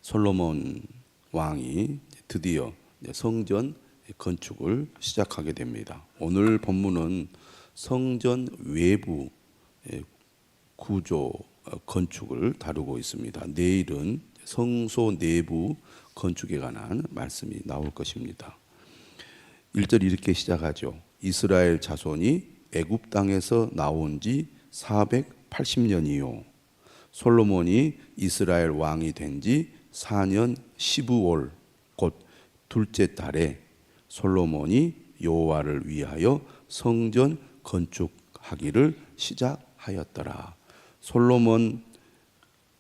솔로몬 왕이 드디어 성전 건축을 시작하게 됩니다. 오늘 본문은 성전 외부 구조 건축을 다루고 있습니다. 내일은 성소 내부 건축에 관한 말씀이 나올 것입니다. 1절 이렇게 시작하죠. 이스라엘 자손이 애굽 땅에서 나온 지 480년이요. 솔로몬이 이스라엘 왕이 된 지 4년 15월 곧 둘째 달에 솔로몬이 여호와를 위하여 성전 건축하기를 시작하였더라. 솔로몬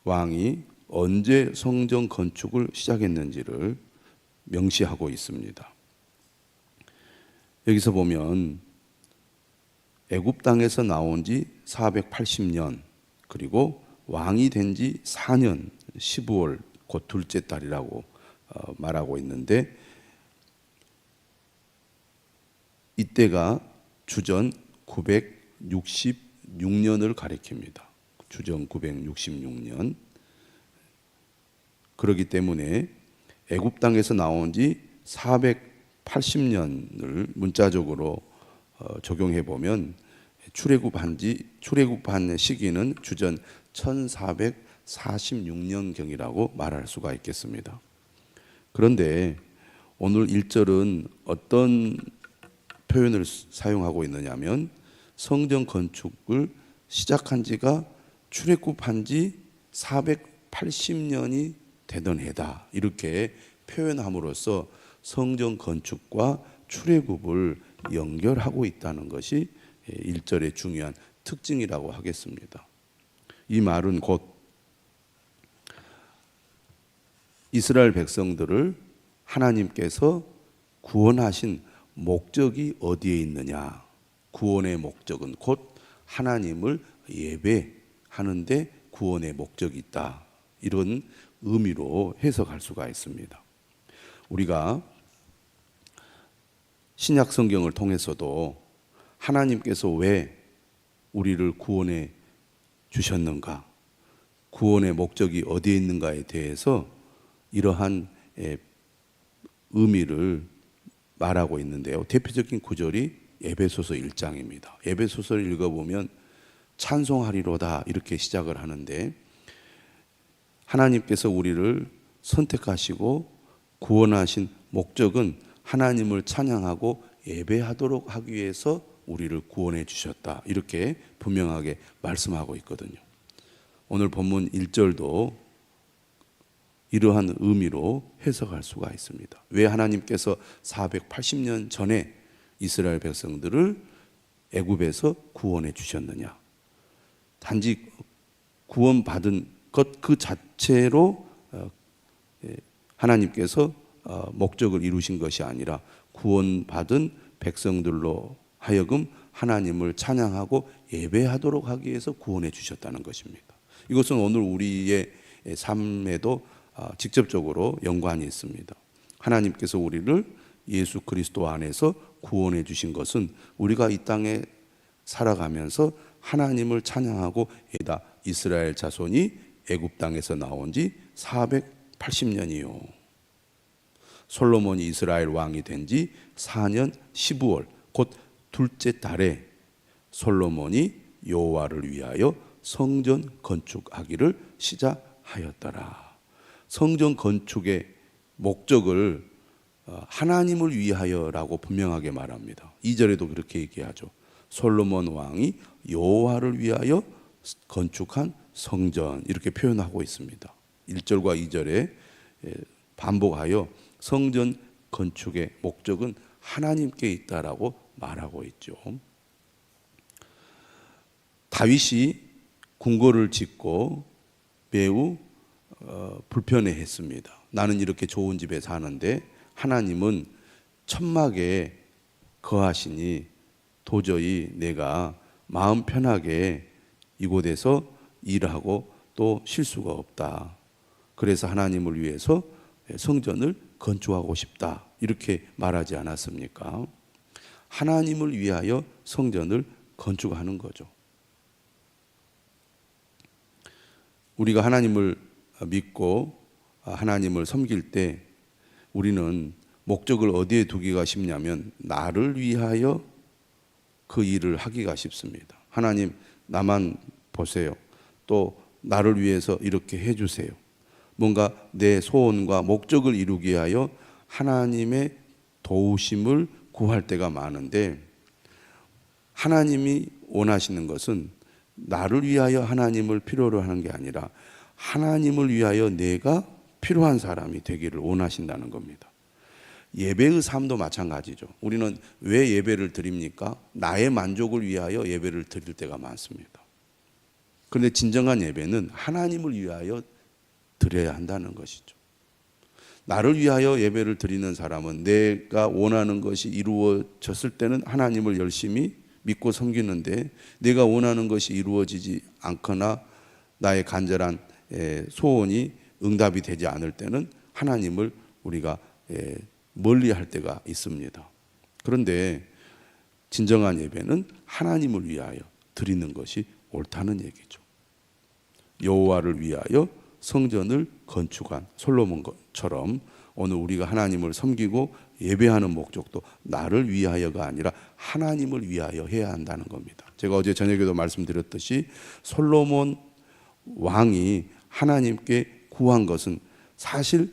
왕이 언제 성전 건축을 시작했는지를 명시하고 있습니다. 여기서 보면 애굽 땅에서 나온 지 480년 그리고 왕이 된 지 4년 15월 곧 둘째 달이라고 말하고 있는데, 이때가 주전 966년을 가리킵니다. 주전 966년. 그렇기 때문에 애굽 땅에서 나온 지 480년을 문자적으로 적용해 보면 출애굽한 시기는 주전 1446년경이라고 말할 수가 있겠습니다. 그런데 오늘 1절은 어떤 표현을 사용하고 있느냐면 성전 건축을 시작한 지가 출애굽한 지 480년이 되던 해다, 이렇게 표현함으로써 성전 건축과 출애굽을 연결하고 있다는 것이 1절의 중요한 특징이라고 하겠습니다. 이 말은 곧 이스라엘 백성들을 하나님께서 구원하신 목적이 어디에 있느냐, 구원의 목적은 곧 하나님을 예배하는데 구원의 목적이 있다, 이런 의미로 해석할 수가 있습니다. 우리가 신약 성경을 통해서도 하나님께서 왜 우리를 구원해 주셨는가, 구원의 목적이 어디에 있는가에 대해서 이러한 의미를 말하고 있는데요. 대표적인 구절이 에베소서 1장입니다. 에베소서를 읽어보면 찬송하리로다 이렇게 시작을 하는데, 하나님께서 우리를 선택하시고 구원하신 목적은 하나님을 찬양하고 예배하도록 하기 위해서 우리를 구원해 주셨다, 이렇게 분명하게 말씀하고 있거든요. 오늘 본문 1절도 이러한 의미로 해석할 수가 있습니다. 왜 하나님께서 480년 전에 이스라엘 백성들을 애굽에서 구원해 주셨느냐, 단지 구원받은 것 그 자체로 하나님께서 목적을 이루신 것이 아니라 구원받은 백성들로 하여금 하나님을 찬양하고 예배하도록 하기 위해서 구원해 주셨다는 것입니다. 이것은 오늘 우리의 삶에도 직접적으로 연관이 있습니다. 하나님께서 우리를 예수 그리스도 안에서 구원해 주신 것은 우리가 이 땅에 살아가면서 하나님을 찬양하고 이스라엘 자손이 애굽 땅에서 나온 지 480년이요. 솔로몬이 이스라엘 왕이 된 지 4년 15월 곧 둘째 달에 솔로몬이 여호와를 위하여 성전 건축하기를 시작하였더라. 성전 건축의 목적을 하나님을 위하여라고 분명하게 말합니다. 2절에도 그렇게 얘기하죠. 솔로몬 왕이 여호와를 위하여 건축한 성전, 이렇게 표현하고 있습니다. 1절과 2절에 반복하여 성전 건축의 목적은 하나님께 있다라고 말하고 있죠. 다윗이 궁궐을 짓고 매우 불편해했습니다. 나는 이렇게 좋은 집에 사는데 하나님은 천막에 거하시니 도저히 내가 마음 편하게 이곳에서 일하고 또 쉴 수가 없다. 그래서 하나님을 위해서 성전을 건축하고 싶다, 이렇게 말하지 않았습니까? 하나님을 위하여 성전을 건축하는 거죠. 우리가 하나님을 믿고 하나님을 섬길 때 우리는 목적을 어디에 두기가 쉽냐면 나를 위하여 그 일을 하기가 쉽습니다. 하나님 나만 보세요. 또 나를 위해서 이렇게 해주세요. 뭔가 내 소원과 목적을 이루기 위하여 하나님의 도우심을 구할 때가 많은데, 하나님이 원하시는 것은 나를 위하여 하나님을 필요로 하는 게 아니라 하나님을 위하여 내가 필요한 사람이 되기를 원하신다는 겁니다. 예배의 삶도 마찬가지죠. 우리는 왜 예배를 드립니까? 나의 만족을 위하여 예배를 드릴 때가 많습니다. 그런데 진정한 예배는 하나님을 위하여 드려야 한다는 것이죠. 나를 위하여 예배를 드리는 사람은 내가 원하는 것이 이루어졌을 때는 하나님을 열심히 믿고 섬기는데, 내가 원하는 것이 이루어지지 않거나 나의 간절한 소원이 응답이 되지 않을 때는 하나님을 우리가 멀리할 때가 있습니다. 그런데 진정한 예배는 하나님을 위하여 드리는 것이 옳다는 얘기죠. 여호와를 위하여 성전을 건축한 솔로몬처럼 오늘 우리가 하나님을 섬기고 예배하는 목적도 나를 위하여가 아니라 하나님을 위하여 해야 한다는 겁니다. 제가 어제 저녁에도 말씀드렸듯이 솔로몬 왕이 하나님께 구한 것은 사실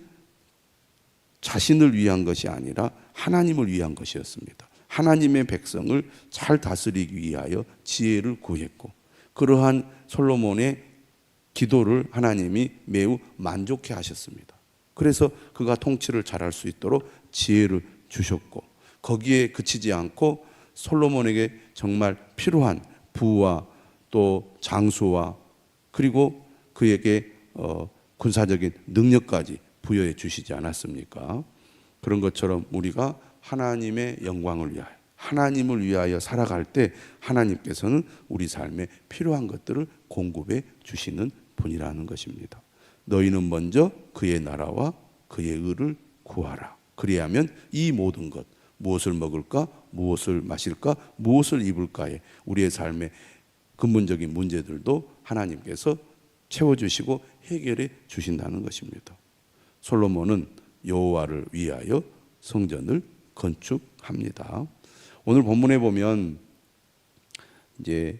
자신을 위한 것이 아니라 하나님을 위한 것이었습니다. 하나님의 백성을 잘 다스리기 위하여 지혜를 구했고, 그러한 솔로몬의 기도를 하나님이 매우 만족해 하셨습니다. 그래서 그가 통치를 잘할 수 있도록 지혜를 주셨고, 거기에 그치지 않고 솔로몬에게 정말 필요한 부와 또 장수와 그리고 그에게 군사적인 능력까지 부여해 주시지 않았습니까? 그런 것처럼 우리가 하나님의 영광을 위하여, 하나님을 위하여 살아갈 때 하나님께서는 우리 삶에 필요한 것들을 공급해 주시는 분이라는 것입니다. 너희는 먼저 그의 나라와 그의 의를 구하라. 그리하면 이 모든 것, 무엇을 먹을까, 무엇을 마실까, 무엇을 입을까에 우리의 삶의 근본적인 문제들도 하나님께서 채워주시고 해결해 주신다는 것입니다. 솔로몬은 여호와를 위하여 성전을 건축합니다. 오늘 본문에 보면 이제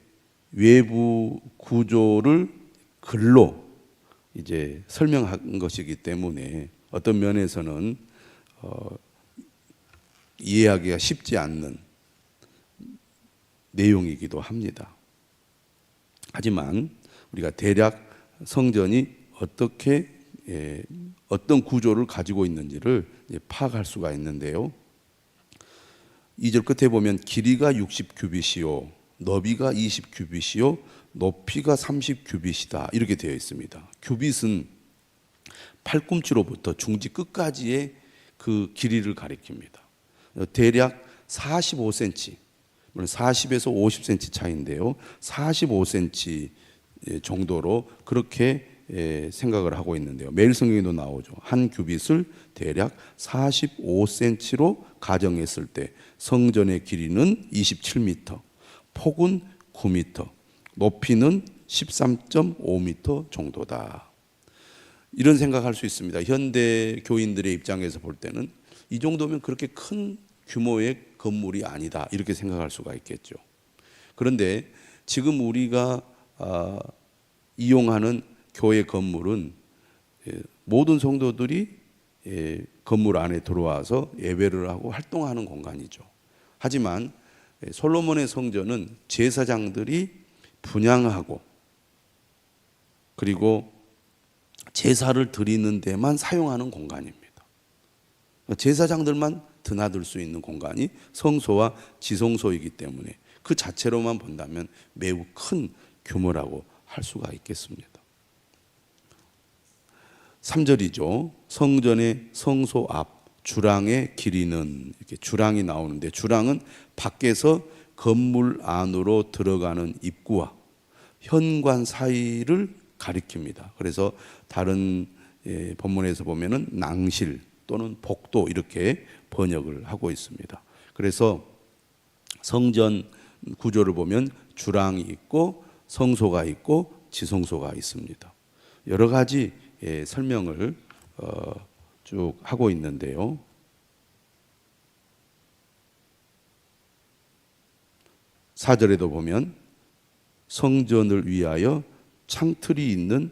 외부 구조를 글로 이제 설명한 것이기 때문에 어떤 면에서는 이해하기가 쉽지 않는 내용이기도 합니다. 하지만 우리가 대략 성전이 어떻게 어떤 구조를 가지고 있는지를 파악할 수가 있는데요. 2절 끝에 보면 길이가 60규빗이요 너비가 20규빗이요 높이가 30규빗이다 이렇게 되어 있습니다. 규빗은 팔꿈치로부터 중지 끝까지의 그 길이를 가리킵니다. 대략 45cm, 물론 40에서 50cm 차이인데요. 45cm 정도로 그렇게 생각을 하고 있는데요. 매일 성경에도 나오죠. 한 규빗을 대략 45cm로 가정했을 때 성전의 길이는 27m, 폭은 9m, 높이는 13.5m 정도다. 이런 생각할 수 있습니다. 현대 교인들의 입장에서 볼 때는 이 정도면 그렇게 큰 규모의 건물이 아니다 이렇게 생각할 수가 있겠죠. 그런데 지금 우리가 이용하는 교회 건물은 모든 성도들이 건물 안에 들어와서 예배를 하고 활동하는 공간이죠. 하지만 솔로몬의 성전은 제사장들이 분향하고 그리고 제사를 드리는 데만 사용하는 공간입니다. 제사장들만 드나들 수 있는 공간이 성소와 지성소이기 때문에 그 자체로만 본다면 매우 큰 규모라고 할 수가 있겠습니다. 3절이죠. 성전의 성소 앞 주랑의 길이는 이렇게 주랑이 나오는데 주랑은 밖에서 건물 안으로 들어가는 입구와 현관 사이를 가리킵니다. 그래서 다른 본문에서 보면은 낭실 또는 복도 이렇게 번역을 하고 있습니다. 그래서 성전 구조를 보면 주랑이 있고 성소가 있고 지성소가 있습니다. 여러 가지 설명을 쭉 하고 있는데요. 사절에도 보면 성전을 위하여 창틀이 있는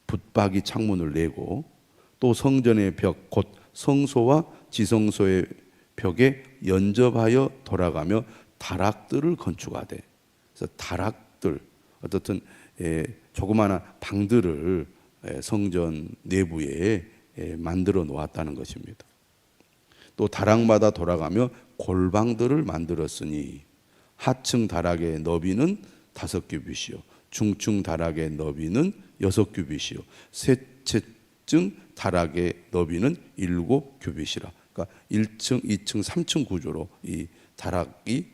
붙박이 창문을 내고 또 성전의 벽 곧 성소와 지성소의 벽에 연접하여 돌아가며 다락들을 건축하되, 그래서 다락들, 어떻든 조그마한 방들을 성전 내부에 만들어 놓았다는 것입니다. 또 다락마다 돌아가며 골방들을 만들었으니 하층 다락의 너비는 5규빗이요 중층 다락의 너비는 6규빗이요 셋째층 다락의 너비는 7규빗이라. 그러니까 1층, 2층, 3층 구조로 이 다락이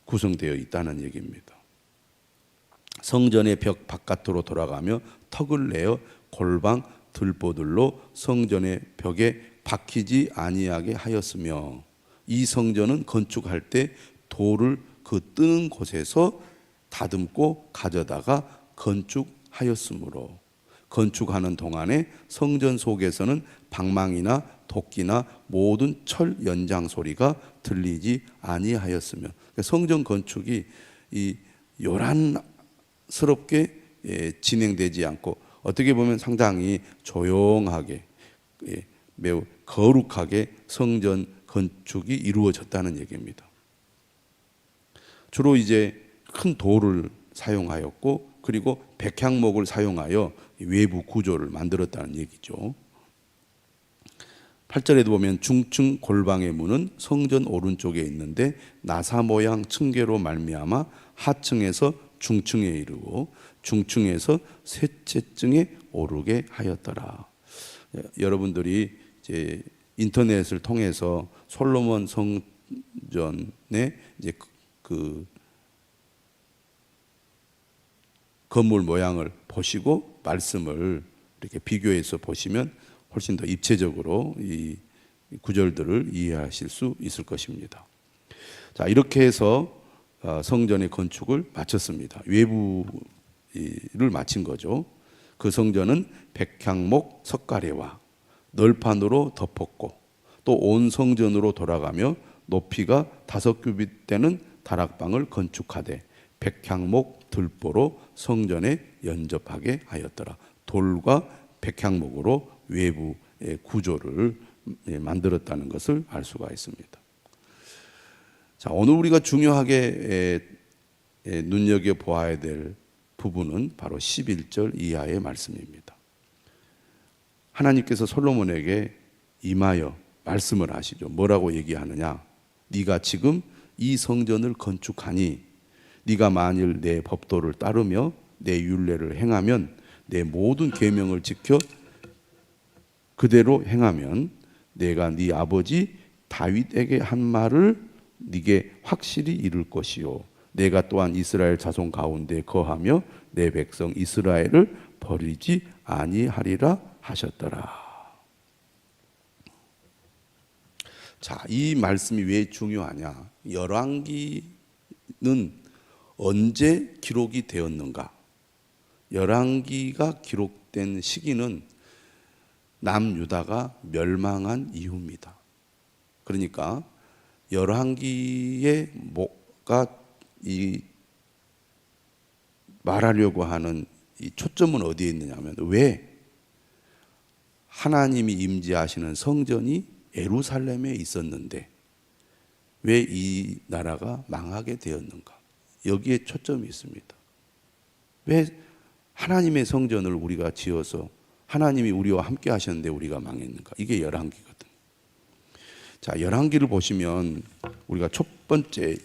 구성되어 있다는 얘기입니다. 성전의 벽 바깥으로 돌아가며 턱을 내어 골방 들보들로 성전의 벽에 박히지 아니하게 하였으며, 이 성전은 건축할 때 돌을 그 뜨는 곳에서 다듬고 가져다가 건축하였으므로, 건축하는 동안에 성전 속에서는 방망이나 도끼나 모든 철 연장 소리가 들리지 아니하였으며, 성전 건축이 이 요란스럽게 진행되지 않고 어떻게 보면 상당히 조용하게 매우 거룩하게 성전 건축이 이루어졌다는 얘기입니다. 주로 이제 큰 돌을 사용하였고, 그리고 백향목을 사용하여 외부 구조를 만들었다는 얘기죠. 8절에도 보면 중층 골방의 문은 성전 오른쪽에 있는데 나사 모양 층계로 말미암아 하층에서 중층에 이르고 중층에서 셋째 층에 오르게 하였더라. 여러분들이 이제 인터넷을 통해서 솔로몬 성전의 이제 그 건물 모양을 보시고 말씀을 이렇게 비교해서 보시면 훨씬 더 입체적으로 이 구절들을 이해하실 수 있을 것입니다. 자, 이렇게 해서 성전의 건축을 마쳤습니다. 외부를 마친 거죠. 그 성전은 백향목 석가래와 널판으로 덮었고 또 온 성전으로 돌아가며 높이가 5규빗 되는 다락방을 건축하되 백향목 들보로 성전에 연접하게 하였더라. 돌과 백향목으로 외부의 구조를 만들었다는 것을 알 수가 있습니다. 자, 오늘 우리가 중요하게 눈여겨보아야 될 부분은 바로 11절 이하의 말씀입니다. 하나님께서 솔로몬에게 임하여 말씀을 하시죠. 뭐라고 얘기하느냐? 네가 지금 이 성전을 건축하니 네가 만일 내 법도를 따르며 내 율례를 행하면, 내 모든 계명을 지켜 그대로 행하면 내가 네 아버지 다윗에게 한 말을 네게 확실히 이룰 것이요 내가 또한 이스라엘 자손 가운데 거하며 내 백성 이스라엘을 버리지 아니하리라 하셨더라. 자, 이 말씀이 왜 중요하냐? 열왕기는 언제 기록이 되었는가? 열왕기가 기록된 시기는 남유다가 멸망한 이후입니다. 그러니까 열왕기에 뭐가 이 말하려고 하는 이 초점은 어디에 있느냐면, 왜 하나님이 임재하시는 성전이 예루살렘에 있었는데 왜 이 나라가 망하게 되었는가? 여기에 초점이 있습니다. 왜 하나님의 성전을 우리가 지어서 하나님이 우리와 함께 하셨는데 우리가 망했는가? 이게 열왕기거든. 자, 열왕기를 보시면 우리가 첫 번째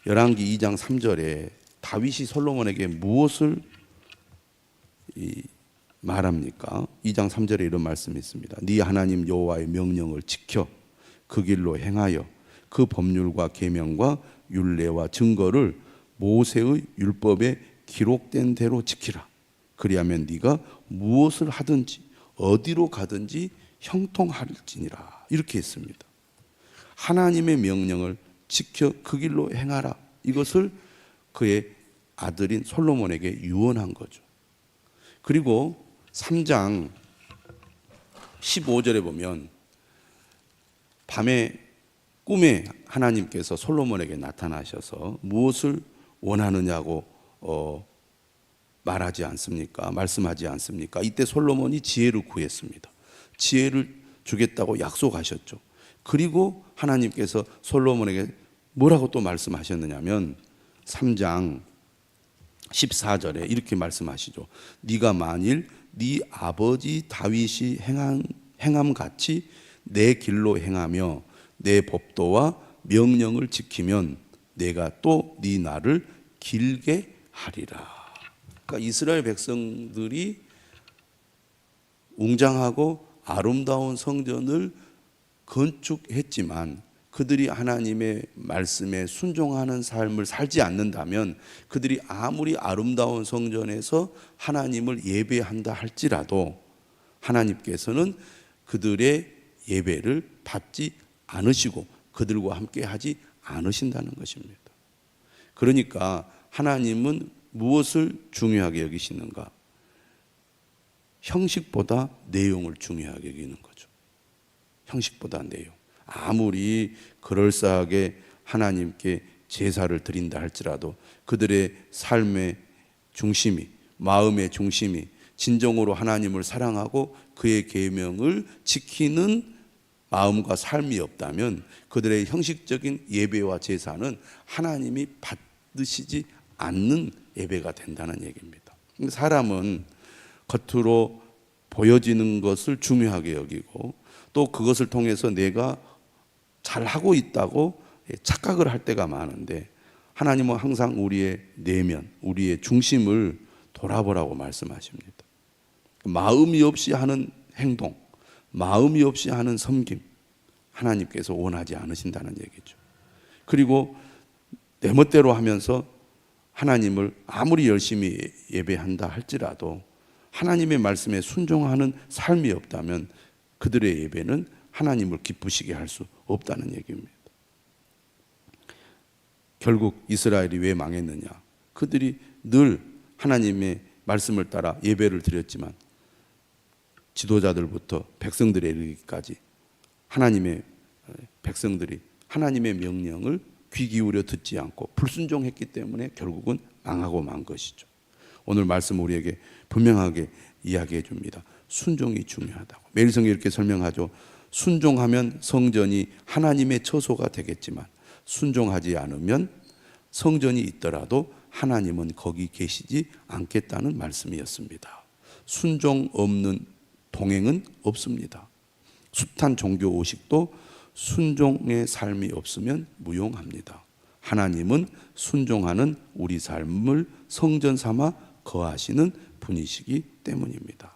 열왕기 2장 3절에 다윗이 솔로몬에게 무엇을 말합니까? 2장 3절에 이런 말씀이 있습니다. 네 하나님 여호와의 명령을 지켜 그 길로 행하여 그 법률과 계명과 율례와 증거를 모세의 율법에 기록된 대로 지키라. 그리하면 네가 무엇을 하든지 어디로 가든지 형통할지니라. 이렇게 했습니다. 하나님의 명령을 지켜 그 길로 행하라. 이것을 그의 아들인 솔로몬에게 유언한 거죠. 그리고 3장 15절에 보면 밤에 꿈에 하나님께서 솔로몬에게 나타나셔서 무엇을 원하느냐고 말하지 않습니까? 말씀하지 않습니까? 이때 솔로몬이 지혜를 구했습니다. 지혜를 주겠다고 약속하셨죠. 그리고 하나님께서 솔로몬에게 뭐라고 또 말씀하셨느냐면 3장 14절에 이렇게 말씀하시죠. 네가 만일 네 아버지 다윗이 행함같이 내 길로 행하며 내 법도와 명령을 지키면 내가 또 네 날을 길게 하리라. 그러니까 이스라엘 백성들이 웅장하고 아름다운 성전을 건축했지만 그들이 하나님의 말씀에 순종하는 삶을 살지 않는다면 그들이 아무리 아름다운 성전에서 하나님을 예배한다 할지라도 하나님께서는 그들의 예배를 받지 않으시고 그들과 함께 하지 않으신다는 것입니다. 그러니까 하나님은 무엇을 중요하게 여기시는가? 형식보다 내용을 중요하게 여기는 거죠. 형식보다 내용. 아무리 그럴싸하게 하나님께 제사를 드린다 할지라도 그들의 삶의 중심이, 마음의 중심이 진정으로 하나님을 사랑하고 그의 계명을 지키는 마음과 삶이 없다면 그들의 형식적인 예배와 제사는 하나님이 받으시지 않는 예배가 된다는 얘기입니다. 사람은 겉으로 보여지는 것을 중요하게 여기고 또 그것을 통해서 내가 잘하고 있다고 착각을 할 때가 많은데 하나님은 항상 우리의 내면, 우리의 중심을 돌아보라고 말씀하십니다. 마음이 없이 하는 행동, 마음이 없이 하는 섬김, 하나님께서 원하지 않으신다는 얘기죠. 그리고 내 멋대로 하면서 하나님을 아무리 열심히 예배한다 할지라도 하나님의 말씀에 순종하는 삶이 없다면 그들의 예배는 하나님을 기쁘시게 할 수 없다는 얘기입니다. 결국 이스라엘이 왜 망했느냐? 그들이 늘 하나님의 말씀을 따라 예배를 드렸지만 지도자들부터 백성들에 이르기까지 하나님의 백성들이 하나님의 명령을 귀 기울여 듣지 않고 불순종했기 때문에 결국은 망하고 만 것이죠. 오늘 말씀 우리에게 분명하게 이야기해 줍니다. 순종이 중요하다고. 매일 성경에 이렇게 설명하죠. 순종하면 성전이 하나님의 처소가 되겠지만 순종하지 않으면 성전이 있더라도 하나님은 거기 계시지 않겠다는 말씀이었습니다. 순종 없는 동행은 없습니다. 숱한 종교 의식도 순종의 삶이 없으면 무용합니다. 하나님은 순종하는 우리 삶을 성전 삼아 거하시는 분이시기 때문입니다.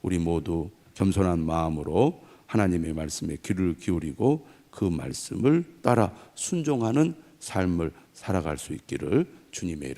우리 모두 겸손한 마음으로 하나님의 말씀에 귀를 기울이고 그 말씀을 따라 순종하는 삶을 살아갈 수 있기를 주님의 이름